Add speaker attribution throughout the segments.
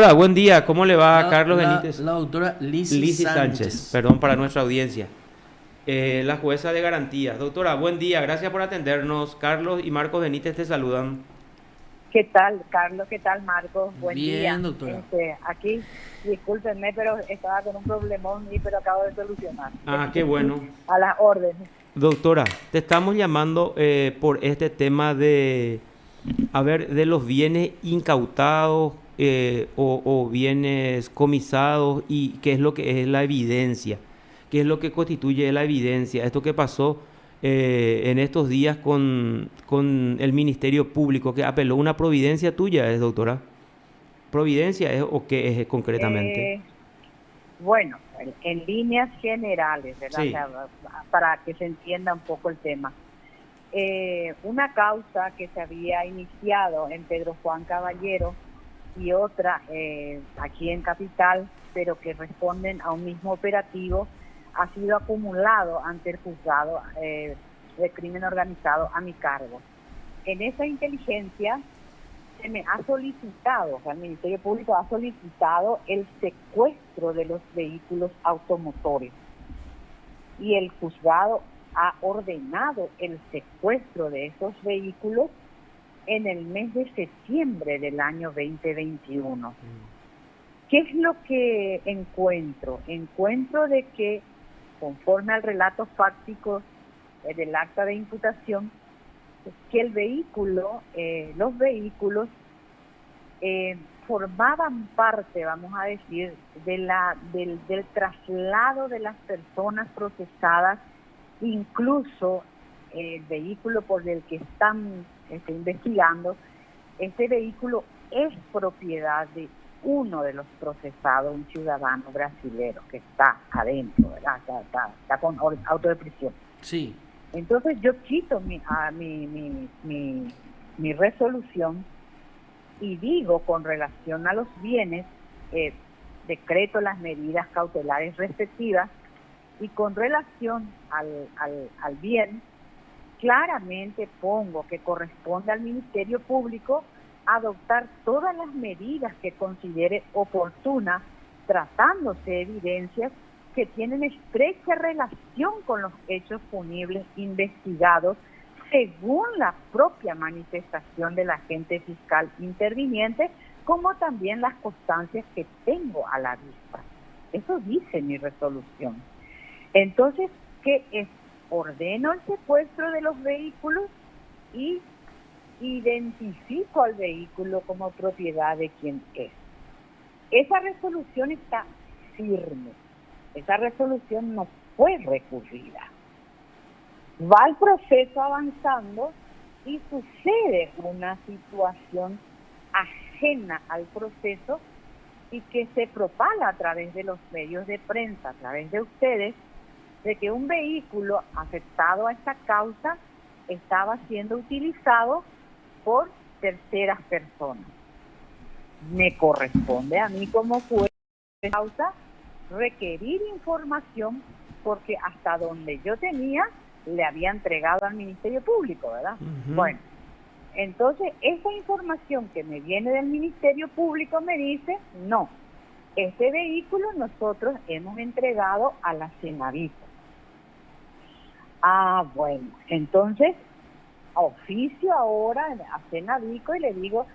Speaker 1: Doctora, buen día. ¿Cómo le va? Carlos Benítez.
Speaker 2: La doctora Lizzy
Speaker 1: Lizzy Sánchez,
Speaker 2: Sánchez.
Speaker 1: perdón para nuestra audiencia. La jueza de garantías. Doctora, buen día. Gracias por atendernos. Carlos y Marcos Benítez te saludan.
Speaker 3: ¿Qué tal, Carlos? ¿Qué tal, Marcos? Buen
Speaker 2: Bien,
Speaker 3: día.
Speaker 2: doctora.
Speaker 3: Aquí, discúlpenme, pero estaba con un problemón pero acabo de solucionar.
Speaker 1: Ah, qué bueno.
Speaker 3: A las órdenes.
Speaker 1: Doctora, te estamos llamando por este tema de los bienes incautados o bienes comisados y qué es lo que es la evidencia, qué es lo que constituye la evidencia. Esto que pasó en estos días con el Ministerio Público, que apeló una providencia tuya, ¿es, doctora? ¿Providencia es o qué es concretamente?
Speaker 3: Eh, bueno, en líneas generales, ¿verdad? O
Speaker 1: Sí.
Speaker 3: sea, para que se entienda un poco el tema. Una causa que se había iniciado en Pedro Juan Caballero y otra aquí en Capital, pero que responden a un mismo operativo, ha sido acumulado ante el juzgado de crimen organizado a mi cargo. En esa inteligencia se me ha solicitado, o sea, el Ministerio Público ha solicitado el secuestro de los vehículos automotores y el juzgado ha ordenado el secuestro de esos vehículos en el mes de septiembre del año 2021. ¿Qué es lo que encuentro? Encuentro de que, conforme al relato fáctico del acta de imputación, que el vehículo, los vehículos formaban parte, vamos a decir, del traslado de las personas procesadas, incluso el vehículo por el que están investigando. Ese vehículo es propiedad de uno de los procesados, un ciudadano brasilero que está adentro, ¿verdad? Está con auto de prisión.
Speaker 2: Sí.
Speaker 3: Entonces yo quito mi resolución y digo, con relación a los bienes, decreto las medidas cautelares respectivas, y con relación al bien, claramente pongo que corresponde al Ministerio Público adoptar todas las medidas que considere oportunas, tratándose de evidencias que tienen estrecha relación con los hechos punibles investigados, según la propia manifestación del agente fiscal interviniente, como también las constancias que tengo a la vista. Eso dice mi resolución. Entonces, ¿qué es? Ordeno el secuestro de los vehículos y identifico al vehículo como propiedad de quien es. Esa resolución está firme. Esa resolución no fue recurrida. Va el proceso avanzando y sucede una situación ajena al proceso y que se propaga a través de los medios de prensa, a través de ustedes, de que un vehículo afectado a esta causa estaba siendo utilizado por terceras personas. Me corresponde a mí como juez de causa requerir información, porque hasta donde yo tenía le había entregado al Ministerio Público, ¿verdad? Bueno, entonces esa información que me viene del Ministerio Público me dice, no, este vehículo nosotros hemos entregado a la Senavito. Ah, bueno, entonces oficio ahora a Senavico y le digo,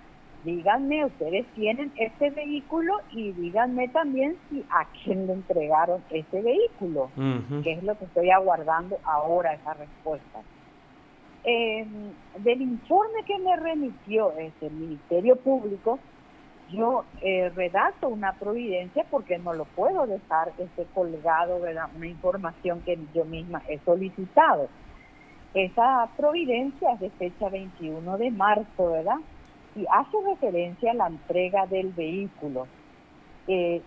Speaker 3: díganme, ustedes tienen este vehículo y díganme también si a quién le entregaron ese vehículo, que es lo que estoy aguardando ahora, esa respuesta. Del informe que me remitió el Ministerio Público, yo redacto una providencia porque no lo puedo dejar colgado, ¿verdad? Una información que yo misma he solicitado. Esa providencia es de fecha 21 de marzo, ¿verdad? Y hace referencia a la entrega del vehículo. ¿Qué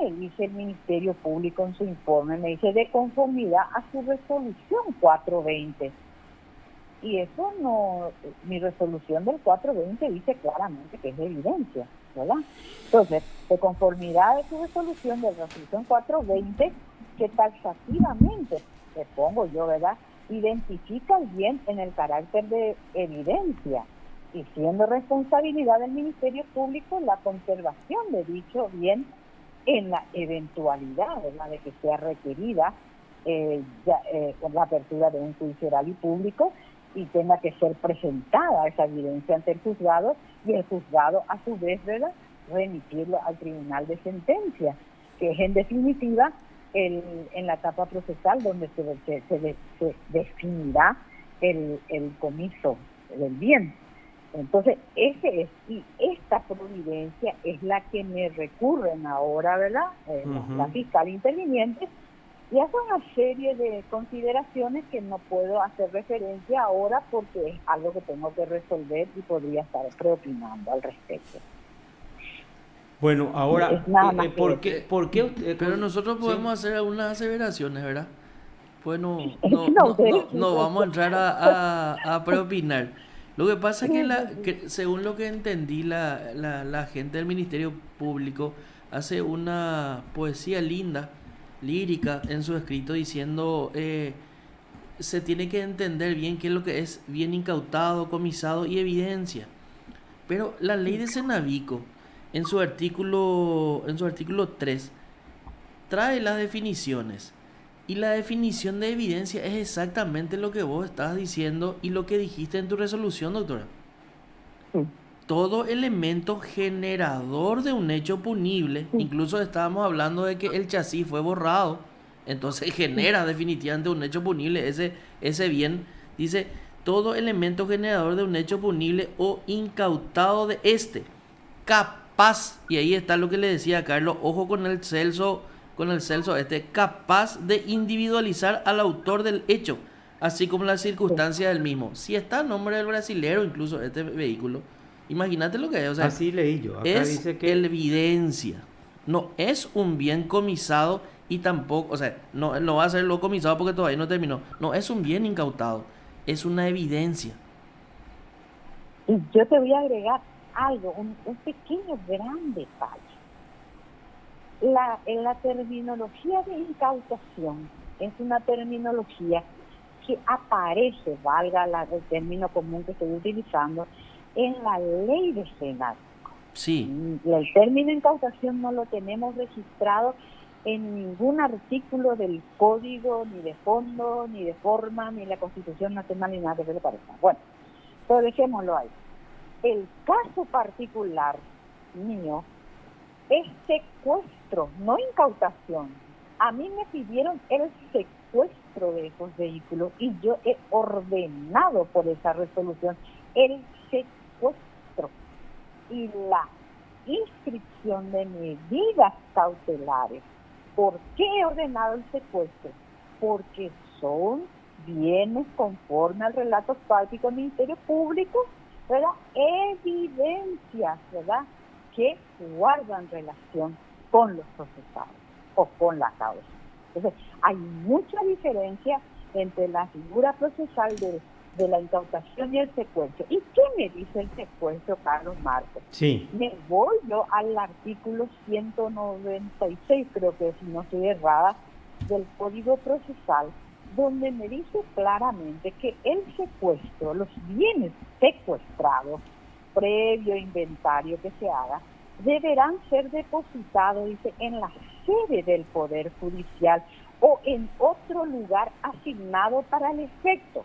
Speaker 3: me dice el Ministerio Público en su informe? Me dice de conformidad a su resolución 420. Y eso no, mi resolución del 420 dice claramente que es de evidencia, ¿verdad? Entonces, de conformidad a su resolución de la resolución 420, que taxativamente, le pongo yo, ¿verdad?, identifica el bien en el carácter de evidencia. y siendo responsabilidad del Ministerio Público la conservación de dicho bien en la eventualidad, ¿verdad?, de que sea requerida la apertura de un juicio oral y público y tenga que ser presentada esa evidencia ante el juzgado y el juzgado a su vez, ¿verdad?, remitirlo al tribunal de sentencia, que es en definitiva en la etapa procesal donde se definirá el comiso del bien. Entonces, ese es, y esta providencia es la que me recurren ahora, ¿verdad?, la fiscal interviniente, y hace una serie de consideraciones que no puedo hacer referencia ahora porque es algo que tengo que resolver y podría estar preopinando al respecto.
Speaker 1: Bueno, ahora,
Speaker 3: Es nada más
Speaker 1: ¿por qué usted,
Speaker 2: Pero nosotros
Speaker 1: sí?
Speaker 2: podemos hacer algunas aseveraciones, ¿verdad? Pues
Speaker 3: No, ustedes sí,
Speaker 2: no
Speaker 3: pues,
Speaker 2: vamos a entrar a preopinar. Lo que pasa es que, que según lo que entendí, la gente del Ministerio Público hace una poesía linda, lírica, en su escrito diciendo se tiene que entender bien qué es lo que es bien incautado, comisado y evidencia. Pero la ley de Senavico, en su artículo 3, trae las definiciones. Y la definición de evidencia es exactamente lo que vos estás diciendo y lo que dijiste en tu resolución, doctora.
Speaker 3: sí.
Speaker 2: Todo elemento generador de un hecho punible, incluso estábamos hablando de que el chasis fue borrado, entonces genera definitivamente un hecho punible, ese bien, dice, todo elemento generador de un hecho punible o incautado de este, capaz, y ahí está lo que le decía a Carlos, ojo con el Celso, capaz de individualizar al autor del hecho, así como las circunstancias del mismo. Si está a nombre del brasilero, incluso este vehículo, imagínate lo que es, o sea,
Speaker 1: Así leí yo. Acá
Speaker 2: es
Speaker 1: dice que
Speaker 2: evidencia, no es un bien comisado y tampoco, o sea, no va a ser lo comisado porque todavía no terminó, no es un bien incautado, es una evidencia.
Speaker 3: Y yo te voy a agregar algo, un pequeño gran detalle. En la terminología de incautación es una terminología que aparece, valga el término común que estoy utilizando, en la ley de Senado.
Speaker 2: Sí.
Speaker 3: El término incautación no lo tenemos registrado en ningún artículo del Código, ni de fondo, ni de forma, ni la Constitución Nacional, ni nada que se le parezca. Bueno, pero dejémoslo ahí. El caso particular mío es secuestro, no incautación. A mí me pidieron el secuestro de esos vehículos y yo he ordenado por esa resolución el secuestro y la inscripción de medidas cautelares. ¿Por qué he ordenado el secuestro? Porque son bienes conforme al relato fáctico del Ministerio Público, ¿verdad?, evidencias, ¿verdad?, que guardan relación con los procesados o con la causa. Entonces, hay mucha diferencia entre la figura procesal de la incautación y el secuestro. ¿Y qué me dice el secuestro, Carlos Marcos?
Speaker 1: sí.
Speaker 3: Me voy yo al artículo 196, creo que si no estoy errada, del Código Procesal, donde me dice claramente que el secuestro, los bienes secuestrados, previo inventario que se haga, deberán ser depositados, dice, en la sede del Poder Judicial o en otro lugar asignado para el efecto.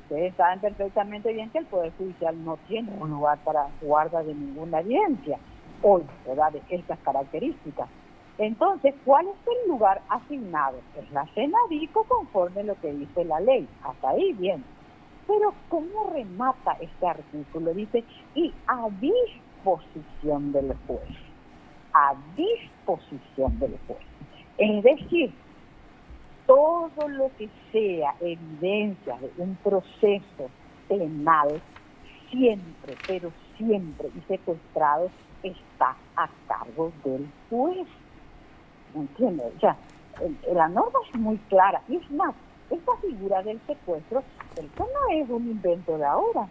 Speaker 3: Ustedes saben perfectamente bien que el Poder Judicial no tiene un lugar para guarda de ninguna evidencia, hoy, ¿verdad?, de estas características. Entonces, ¿cuál es el lugar asignado? Es la Senavico conforme lo que dice la ley. Hasta ahí bien. Pero ¿cómo remata este artículo? Dice, y a disposición del juez. A disposición del juez. Es decir, todo lo que sea evidencia de un proceso penal, siempre, pero siempre, y secuestrado, está a cargo del juez. ¿Entiendes? O sea, la norma es muy clara. Y es más, esta figura del secuestro, esto no es un invento de ahora.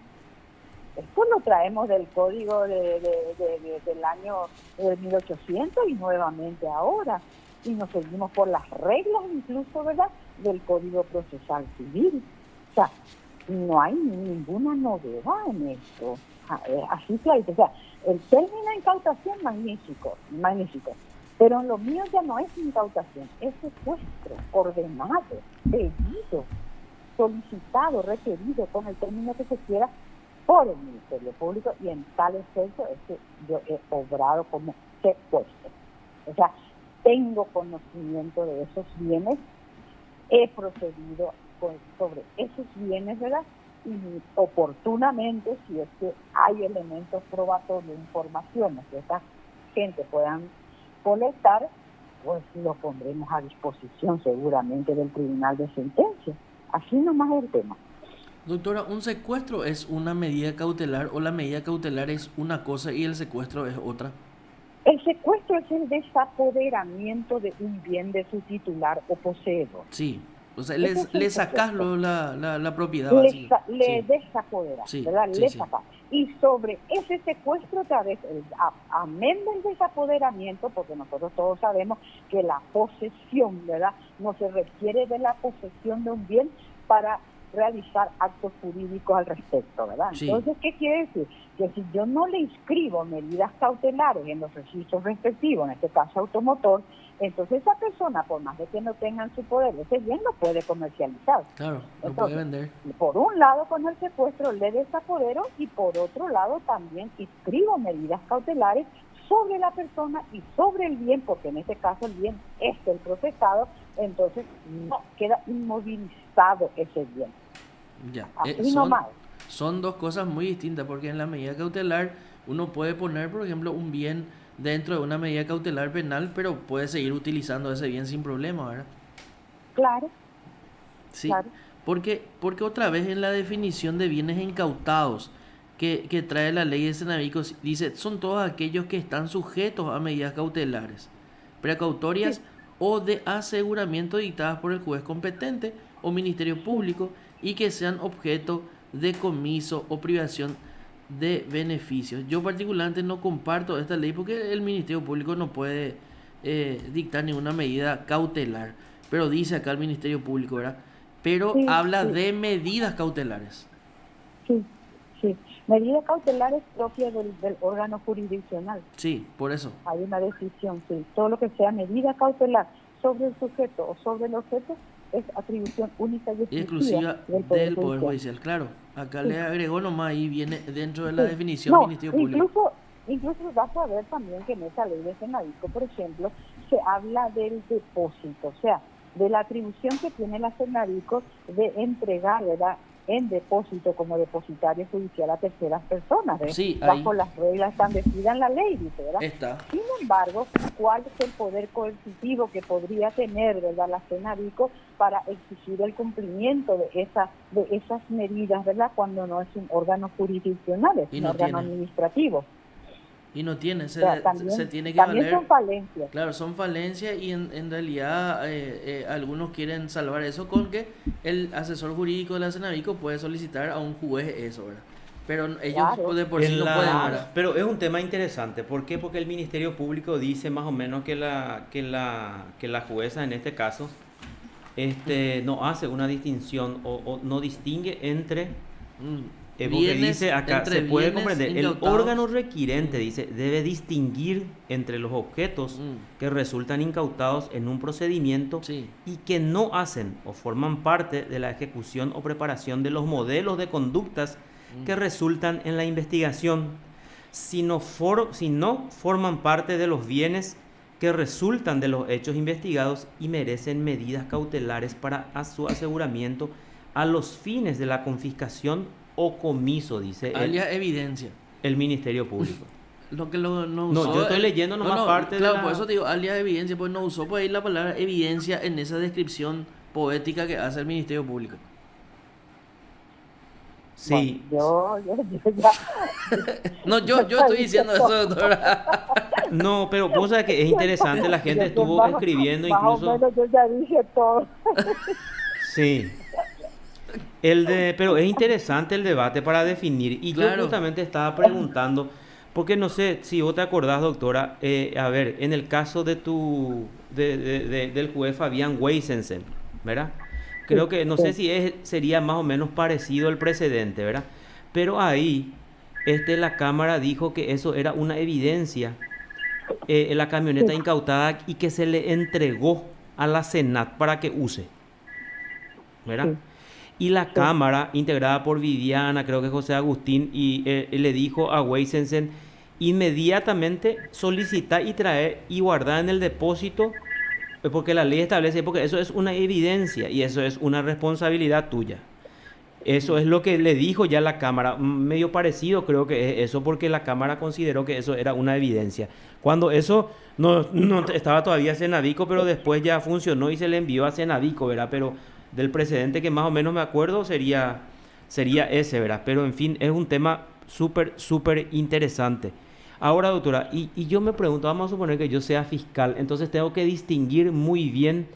Speaker 3: Esto lo traemos del código del año 1800 y nuevamente ahora. Y nos seguimos por las reglas incluso, ¿verdad?, del Código Procesal Civil. O sea, no hay ninguna novedad en esto. Así clarito, o sea, el término incautación magnífico, magnífico, pero en lo mío ya no es incautación, es secuestro ordenado, pedido, solicitado, requerido, con el término que se quiera, por el Ministerio Público, y en tal efecto es que yo he obrado como secuestro. O sea, tengo conocimiento de esos bienes, he procedido sobre esos bienes, ¿verdad? Y oportunamente, si es que hay elementos probatorios, informaciones que esta gente puedan colectar, pues lo pondremos a disposición seguramente del tribunal de sentencia. Así nomás es el tema.
Speaker 2: Doctora, ¿un secuestro es una medida cautelar o la medida cautelar es una cosa y el secuestro es otra?
Speaker 3: El secuestro es el desapoderamiento de un bien de su titular o poseedor.
Speaker 2: Sí, o sea,
Speaker 3: Ese es
Speaker 2: le
Speaker 3: el
Speaker 2: sacas
Speaker 3: secuestro.
Speaker 2: la propiedad
Speaker 3: Le
Speaker 2: básica. Sí,
Speaker 3: desapoderas,
Speaker 2: sí,
Speaker 3: ¿verdad?
Speaker 2: sí,
Speaker 3: Le
Speaker 2: sí.
Speaker 3: sacas. Y sobre ese secuestro, otra vez, amén del desapoderamiento, porque nosotros todos sabemos que la posesión, ¿verdad? No se requiere de la posesión de un bien para realizar actos jurídicos al respecto, ¿verdad?
Speaker 2: Sí,
Speaker 3: Entonces, ¿qué quiere decir? Que si yo no le inscribo medidas cautelares en los registros respectivos, en este caso automotor, entonces esa persona, por más de que no tenga en su poder ese bien, lo puede comercializar.
Speaker 2: claro, lo puede
Speaker 3: Entonces,
Speaker 2: vender.
Speaker 3: por un lado con el secuestro le desapodero y por otro lado también inscribo medidas cautelares sobre la persona y sobre el bien, porque en este caso el bien es el procesado, entonces no queda inmovilizado ese bien.
Speaker 2: Ya,
Speaker 3: Así nomás.
Speaker 2: son dos cosas muy distintas porque en la medida cautelar uno puede poner, por ejemplo, un bien dentro de una medida cautelar penal, pero puede seguir utilizando ese bien sin problema, ¿verdad?
Speaker 3: Claro,
Speaker 2: Sí,
Speaker 3: claro.
Speaker 2: porque otra vez en la definición de bienes incautados que trae la ley de Senavicos dice, son todos aquellos que están sujetos a medidas cautelares, precautorias
Speaker 3: Sí,
Speaker 2: o de aseguramiento dictadas por el juez competente o Ministerio
Speaker 3: sí.
Speaker 2: Público y que sean objeto de comiso o privación de beneficios. Yo particularmente no comparto esta ley porque el Ministerio Público no puede dictar ninguna medida cautelar, pero dice acá el Ministerio Público, ¿verdad? Pero
Speaker 3: Sí,
Speaker 2: habla
Speaker 3: sí,
Speaker 2: de medidas cautelares.
Speaker 3: sí, sí. Medida cautelar es propia del órgano jurisdiccional.
Speaker 2: Sí, por eso.
Speaker 3: Hay una decisión, sí. Todo lo que sea medida cautelar sobre el sujeto o sobre el objeto es atribución única y
Speaker 2: Y
Speaker 3: exclusiva
Speaker 2: exclusiva
Speaker 3: del Poder
Speaker 2: del Poder
Speaker 3: Judicial.
Speaker 2: Judicial, claro. Acá
Speaker 3: Sí,
Speaker 2: le agregó nomás ahí viene dentro de la
Speaker 3: sí.
Speaker 2: definición
Speaker 3: No,
Speaker 2: Ministerio Público.
Speaker 3: incluso vas a ver también que en esa ley de Senadico, por ejemplo, se habla del depósito, o sea, de la atribución que tiene la Senadico de entregar, ¿verdad?, en depósito como depositario judicial a terceras personas,
Speaker 2: Sí, ahí
Speaker 3: bajo las reglas establecidas en la ley, dice, ¿verdad?
Speaker 2: está.
Speaker 3: Sin embargo, ¿cuál es el poder coercitivo que podría tener, ¿verdad?, la Senadico para exigir el cumplimiento de esas medidas, ¿verdad?, cuando no es un órgano jurisdiccional, es
Speaker 2: Y
Speaker 3: un
Speaker 2: no
Speaker 3: órgano
Speaker 2: tiene.
Speaker 3: administrativo.
Speaker 2: Y no tiene.
Speaker 3: O sea,
Speaker 2: Se
Speaker 3: también,
Speaker 2: tiene que
Speaker 3: también son
Speaker 2: valer.
Speaker 3: falencias.
Speaker 2: Claro, son falencias y en realidad algunos quieren salvar eso con que el asesor jurídico de la Senavico puede solicitar a un juez eso, ¿verdad? Pero ellos
Speaker 3: Claro,
Speaker 2: de por sí no pueden, ¿verdad?
Speaker 1: Pero es un tema interesante. ¿Por qué? Porque el Ministerio Público dice más o menos que la jueza en este caso no hace una distinción o no distingue entre, porque
Speaker 2: Bienes,
Speaker 1: dice acá,
Speaker 2: entre
Speaker 1: se puede
Speaker 2: bienes
Speaker 1: comprender, el órgano
Speaker 2: incautados.
Speaker 1: requirente,
Speaker 2: Mm,
Speaker 1: dice, debe distinguir entre los objetos
Speaker 2: mm,
Speaker 1: que resultan incautados en un procedimiento
Speaker 2: sí,
Speaker 1: y que no hacen o forman parte de la ejecución o preparación de los modelos de conductas que
Speaker 2: mm,
Speaker 1: resultan en la investigación, si no forman parte de los bienes que resultan de los hechos investigados y merecen medidas cautelares para su aseguramiento a los fines de la confiscación o comiso, dice
Speaker 2: alias evidencia.
Speaker 1: el Ministerio Público.
Speaker 2: Lo que no
Speaker 1: No, yo
Speaker 2: usó
Speaker 1: estoy leyendo
Speaker 2: no,
Speaker 1: nomás
Speaker 2: no,
Speaker 1: parte de
Speaker 2: claro, por eso
Speaker 1: la...
Speaker 2: te digo alias evidencia, pues no usó por ahí la palabra evidencia en esa descripción poética que hace el Ministerio Público.
Speaker 3: bueno,
Speaker 1: Sí,
Speaker 3: yo ya,
Speaker 2: No, yo estoy diciendo eso, doctora.
Speaker 1: no, pero vos sabés que es interesante, la gente
Speaker 3: yo
Speaker 1: estuvo escribiendo
Speaker 3: más o
Speaker 1: incluso...
Speaker 3: menos yo ya dije todo.
Speaker 1: Sí, pero es interesante el debate para definir. Y yo
Speaker 2: Claro.
Speaker 1: justamente estaba preguntando, porque no sé si vos te acordás, doctora, a ver, en el caso del juez Fabián Weisensen, ¿verdad? creo que, no sé si sería más o menos parecido el precedente, ¿verdad? Pero ahí, la Cámara dijo que eso era una evidencia, la camioneta incautada y que se le entregó a la Senat para que use, ¿verdad?
Speaker 3: sí,
Speaker 1: Y la
Speaker 3: sí,
Speaker 1: Cámara, integrada por Viviana, creo que José Agustín, y le dijo a Weisensen inmediatamente solicitar y traer y guardar en el depósito, porque la ley establece, porque eso es una evidencia y eso es una responsabilidad tuya. Eso es lo que le dijo ya la Cámara, medio parecido creo que es eso, porque la Cámara consideró que eso era una evidencia. Cuando eso no estaba todavía Senavico, pero después ya funcionó y se le envió a Senavico, ¿verdad? Pero del precedente que más o menos me acuerdo sería ese, ¿verdad? Pero en fin, es un tema súper, súper interesante. Ahora, doctora, y yo me pregunto, vamos a suponer que yo sea fiscal, entonces tengo que distinguir muy bien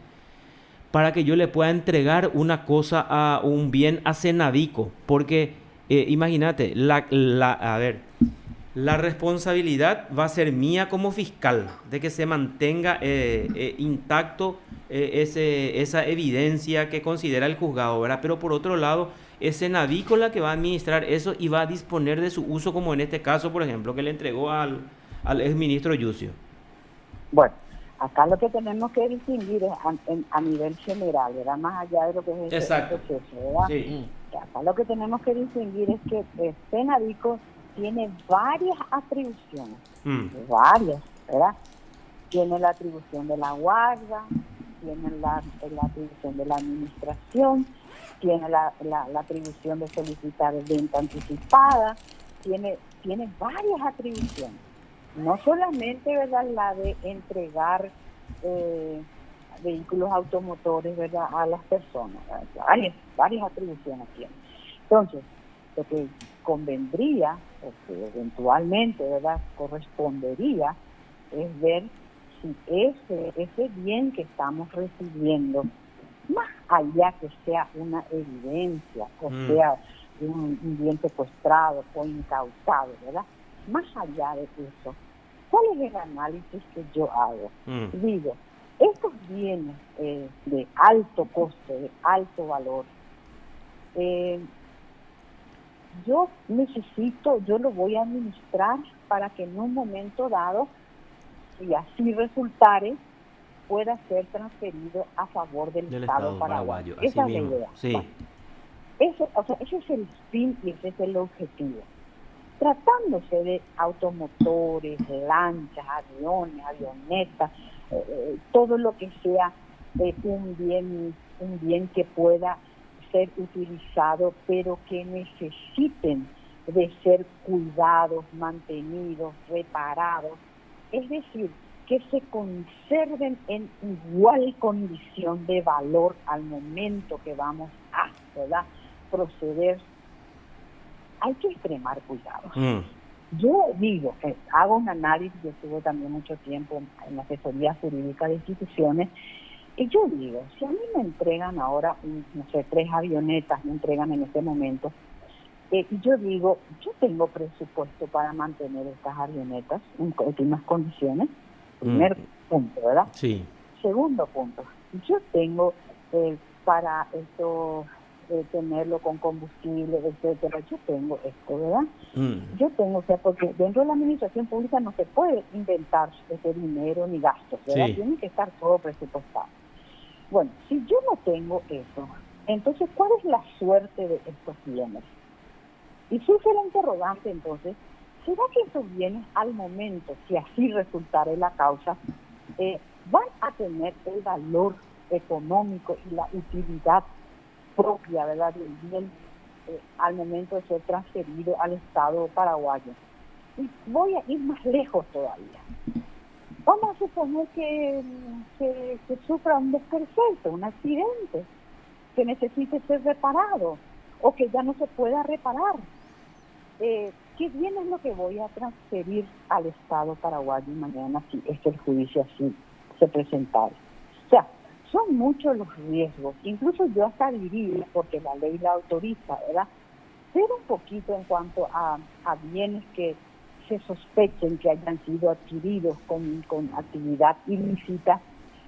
Speaker 1: para que yo le pueda entregar una cosa a un bien a Senadico. Porque imagínate, a ver, la responsabilidad va a ser mía como fiscal de que se mantenga intacto esa evidencia que considera el juzgado, ¿verdad? Pero por otro lado, es Senadico la que va a administrar eso y va a disponer de su uso, como en este caso, por ejemplo, que le entregó al exministro Yucio.
Speaker 3: bueno, acá lo que tenemos que distinguir es a nivel general, ¿verdad? Más allá de lo que es ese
Speaker 1: Exacto.
Speaker 3: proceso, ¿verdad?
Speaker 1: Sí.
Speaker 3: Que acá lo que tenemos que distinguir es que Senadico tiene varias atribuciones,
Speaker 1: Mm,
Speaker 3: varias, ¿verdad? Tiene la atribución de la guarda, tiene la atribución de la administración, tiene la atribución de solicitar venta anticipada, tiene varias atribuciones. No solamente, ¿verdad?, la de entregar vehículos automotores, ¿verdad?, a las personas, varias atribuciones tiene. Entonces, lo que convendría, o que eventualmente, ¿verdad?, correspondería, es ver si ese bien que estamos recibiendo, más allá que sea una evidencia, o
Speaker 1: mm,
Speaker 3: sea un bien secuestrado o incautado, ¿verdad? Más allá de eso, ¿cuál es el análisis que yo hago?
Speaker 1: mm,
Speaker 3: Digo, estos bienes de alto costo, de alto valor, eh, yo lo voy a administrar para que en un momento dado, si así resultare, pueda ser transferido a favor del
Speaker 1: del
Speaker 3: Estado
Speaker 1: Estado
Speaker 3: paraguayo.
Speaker 1: paraguayo, así
Speaker 3: Esa es la
Speaker 1: mismo.
Speaker 3: idea.
Speaker 1: Sí.
Speaker 3: Bueno, ese es el fin y ese es el objetivo. Tratándose de automotores, lanchas, aviones, avionetas, todo lo que sea un bien que pueda ser utilizado, pero que necesiten de ser cuidados, mantenidos, reparados, es decir, que se conserven en igual condición de valor al momento que vamos a, ¿verdad?, proceder. Hay que extremar cuidados.
Speaker 1: Mm,
Speaker 3: Yo digo, hago un análisis, yo estuve también mucho tiempo en la asesoría jurídica de instituciones, y yo digo, si a mí me entregan ahora, no sé, 3 avionetas, me entregan en este momento, y yo digo, yo tengo presupuesto para mantener estas avionetas en óptimas condiciones,
Speaker 1: mm,
Speaker 3: primer punto, ¿verdad?
Speaker 1: sí.
Speaker 3: Segundo punto, yo tengo para esto, tenerlo con combustible, etcétera, yo tengo esto, ¿verdad?
Speaker 1: Mm,
Speaker 3: Yo tengo, o sea, porque dentro de la administración pública no se puede inventar ese dinero ni gastos, ¿verdad?
Speaker 1: sí.
Speaker 3: Tiene que estar todo presupuestado. Bueno, si yo no tengo eso, entonces, ¿cuál es la suerte de estos bienes? Y surge la interrogante, entonces, ¿será que esos bienes al momento, si así resultare la causa, van a tener el valor económico y la utilidad propia, ¿verdad?, del bien al momento de ser transferido al Estado paraguayo? Y voy a ir más lejos todavía. Vamos a suponer que sufra un desperfecto, un accidente, que necesite ser reparado o que ya no se pueda reparar. ¿Qué bien es lo que voy a transferir al Estado paraguayo mañana si es que el juicio así se presentara? O sea, son muchos los riesgos. Incluso yo hasta diría, porque la ley la autoriza, ¿verdad?, ser un poquito en cuanto a bienes que se sospechen que hayan sido adquiridos con actividad ilícita,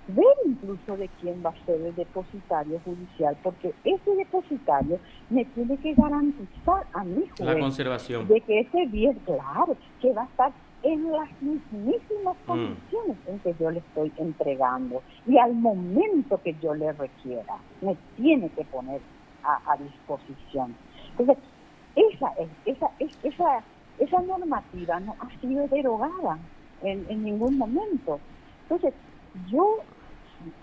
Speaker 3: ver incluso de quién va a ser el depositario judicial, porque ese depositario me tiene que garantizar a mi
Speaker 1: La
Speaker 3: juez
Speaker 1: conservación.
Speaker 3: de que ese bien, claro, que va a estar en las mismísimas
Speaker 1: Mm,
Speaker 3: condiciones en que yo le estoy entregando y al momento que yo le requiera, me tiene que poner a disposición. Entonces, esa normativa no ha sido derogada en ningún momento. Entonces, yo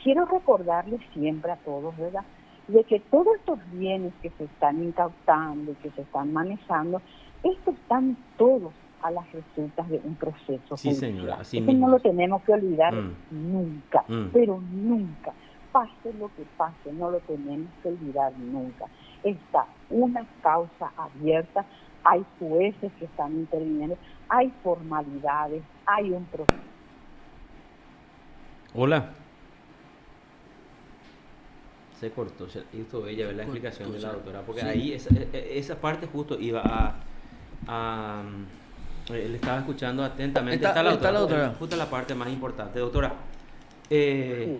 Speaker 3: quiero recordarles siempre a todos, ¿verdad?, de que todos estos bienes que se están incautando y que se están manejando, estos están todos a las resultas de un proceso
Speaker 1: sí,
Speaker 3: judicial.
Speaker 1: señora, así
Speaker 3: Eso no
Speaker 1: mismo
Speaker 3: lo
Speaker 1: es.
Speaker 3: tenemos que olvidar
Speaker 1: Mm,
Speaker 3: nunca,
Speaker 1: mm.
Speaker 3: pero nunca. Pase lo que pase, no lo tenemos que olvidar nunca. Está una causa abierta, hay jueces que están interviniendo, hay formalidades, hay un proceso.
Speaker 1: Hola. Se cortó, hizo ella ver la explicación de la doctora, porque
Speaker 2: Sí.
Speaker 1: ahí esa parte justo iba le estaba escuchando atentamente.
Speaker 2: Está la doctora.
Speaker 1: Justo la parte más importante. Doctora,
Speaker 3: Sí.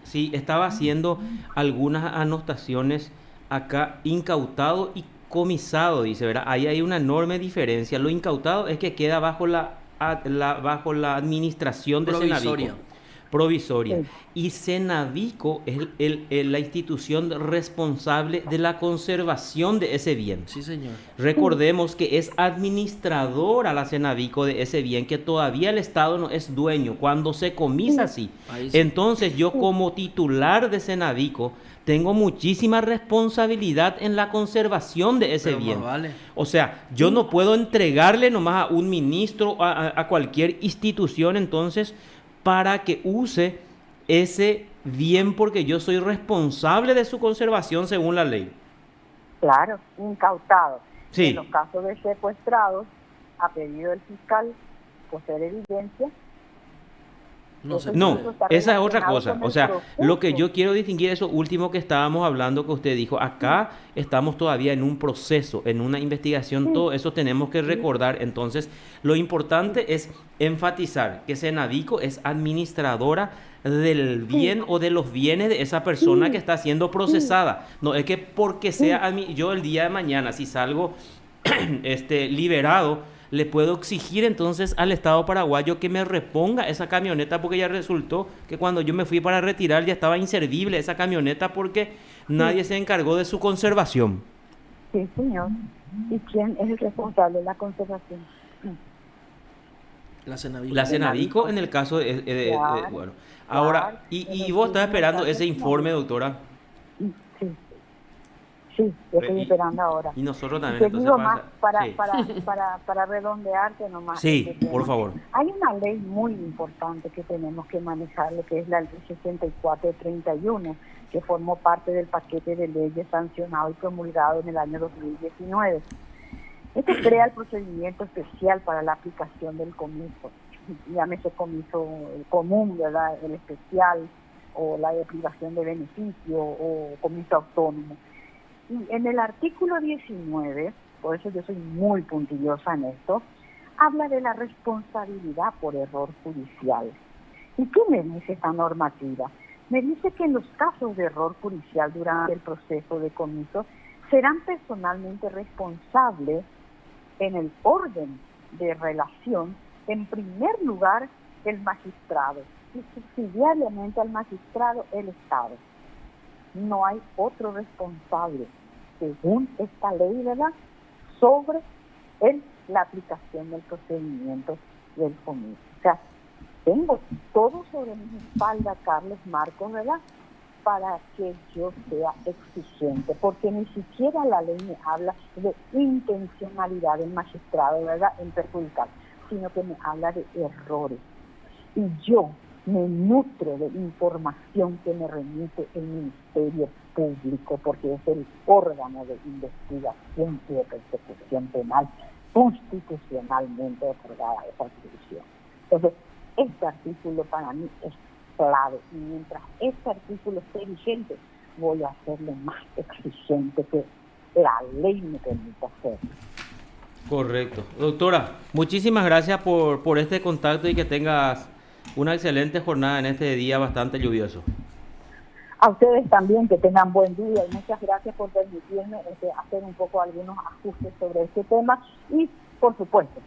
Speaker 1: sí, estaba haciendo algunas anotaciones acá, incautado y comisado, dice, ¿verdad? Ahí hay una enorme diferencia. Lo incautado es que queda bajo la administración de Senavico,
Speaker 2: Provisoria.
Speaker 1: provisoria.
Speaker 3: Sí.
Speaker 1: Y Senavico es la institución responsable de la conservación de ese bien.
Speaker 2: Sí, señor.
Speaker 1: Recordemos que es administradora la Senavico de ese bien, que todavía el Estado no es dueño. Cuando se comisa, sí.
Speaker 2: Ahí sí.
Speaker 1: Entonces yo como titular de Senavico tengo muchísima responsabilidad en la conservación de ese
Speaker 2: Pero más
Speaker 1: bien.
Speaker 2: vale.
Speaker 1: O sea, yo no puedo entregarle nomás a un ministro, a cualquier institución, entonces, para que use ese bien, porque yo soy responsable de su conservación según la ley.
Speaker 3: Claro, incautados. En los
Speaker 1: Sí.
Speaker 3: casos de secuestrados, a pedido del fiscal, poseer evidencia,
Speaker 2: No se
Speaker 3: eso
Speaker 1: No,
Speaker 3: incluso está
Speaker 1: esa es otra
Speaker 3: relacionado
Speaker 1: cosa.
Speaker 3: con
Speaker 1: O
Speaker 3: el
Speaker 1: sea, lo que
Speaker 3: proceso.
Speaker 1: yo quiero distinguir, eso último que estábamos hablando, que usted dijo, acá estamos todavía en un proceso, en una investigación,
Speaker 3: Sí,
Speaker 1: todo eso tenemos que
Speaker 3: sí,
Speaker 1: recordar. Entonces, lo importante es enfatizar que Senavico es administradora del
Speaker 3: sí,
Speaker 1: bien o de los bienes de esa persona que
Speaker 3: sí,
Speaker 1: está siendo
Speaker 3: sí,
Speaker 1: procesada. No es que porque
Speaker 3: sí,
Speaker 1: sea yo el día de mañana, si salgo liberado, le puedo exigir entonces al Estado paraguayo que me reponga esa camioneta, porque ya resultó que cuando yo me fui para retirar ya estaba inservible esa camioneta porque
Speaker 3: sí,
Speaker 1: nadie se encargó de su conservación.
Speaker 3: sí, señor. ¿Y quién es el responsable de la conservación?
Speaker 2: La Senavico.
Speaker 1: La Senavico
Speaker 3: Senavico.
Speaker 1: en el caso
Speaker 3: Claro,
Speaker 1: bueno,
Speaker 3: claro.
Speaker 1: ahora,
Speaker 3: En
Speaker 1: y
Speaker 3: el
Speaker 1: vos estás
Speaker 3: último
Speaker 1: esperando
Speaker 3: caso,
Speaker 1: ese informe,
Speaker 3: Senavico.
Speaker 1: doctora,
Speaker 3: Sí, sí, yo estoy esperando ahora.
Speaker 1: y nosotros
Speaker 3: Y
Speaker 1: también,
Speaker 3: te
Speaker 1: entonces
Speaker 3: digo más,
Speaker 1: pasa.
Speaker 3: para,
Speaker 1: Sí,
Speaker 3: para, para, para redondearte nomás este
Speaker 1: sí, por
Speaker 3: tema.
Speaker 1: favor.
Speaker 3: Hay una ley muy importante que tenemos que manejar, lo que es la ley 6431, que formó parte del paquete de leyes sancionado y promulgado en el año 2019. Esto crea el procedimiento especial para la aplicación del comiso. Llámese comiso común, ¿verdad?, el especial, o la de privación de beneficio, o comiso autónomo. Y en el artículo 19, por eso yo soy muy puntillosa en esto, habla de la responsabilidad por error judicial. ¿Y qué me dice esta normativa? Me dice que en los casos de error judicial durante el proceso de comiso serán personalmente responsables en el orden de relación, en primer lugar, el magistrado y subsidiariamente al magistrado el Estado. No hay otro responsable, según esta ley, ¿verdad?, sobre la aplicación del procedimiento del comiso. O sea, tengo todo sobre mi espalda, Carlos Marcos, ¿verdad?, para que yo sea exigente, porque ni siquiera la ley me habla de intencionalidad del magistrado, ¿verdad?, en perjudicar, sino que me habla de errores. Y yo me nutro de información que me remite el Ministerio Público, porque es el órgano de investigación y de persecución penal constitucionalmente otorgada esa atribución. Entonces, este artículo para mí es clave, y mientras este artículo esté vigente, voy a hacerle más exigente que la ley me permite hacer.
Speaker 1: Correcto. Doctora, muchísimas gracias por este contacto y que tengas Una excelente jornada en este día bastante lluvioso.
Speaker 3: A ustedes también, que tengan buen día y muchas gracias por permitirme hacer un poco algunos ajustes sobre este tema. Y, por supuesto,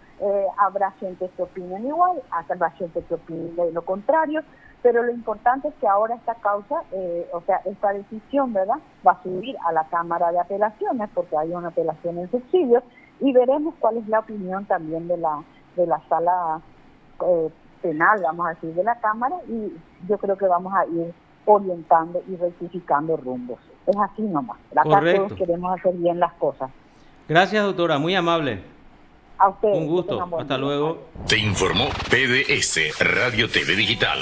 Speaker 3: habrá gente que opinen igual, habrá gente que opine de lo contrario, pero lo importante es que ahora esta causa, esta decisión, ¿verdad?, va a subir a la Cámara de Apelaciones, porque hay una apelación en subsidio, y veremos cuál es la opinión también de la sala penal, vamos a decir, de la Cámara, y yo creo que vamos a ir orientando y rectificando rumbos. Es así nomás. Acá
Speaker 1: Correcto.
Speaker 3: todos queremos hacer bien las cosas.
Speaker 1: Gracias, doctora, muy amable.
Speaker 3: A ustedes.
Speaker 1: Un gusto. Hasta luego.
Speaker 4: Te informó PDS Radio TV Digital.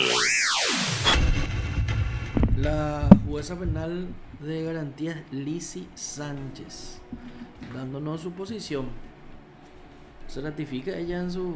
Speaker 2: La jueza penal de garantías Lizzy Sánchez, dándonos su posición. Se ratifica ella en su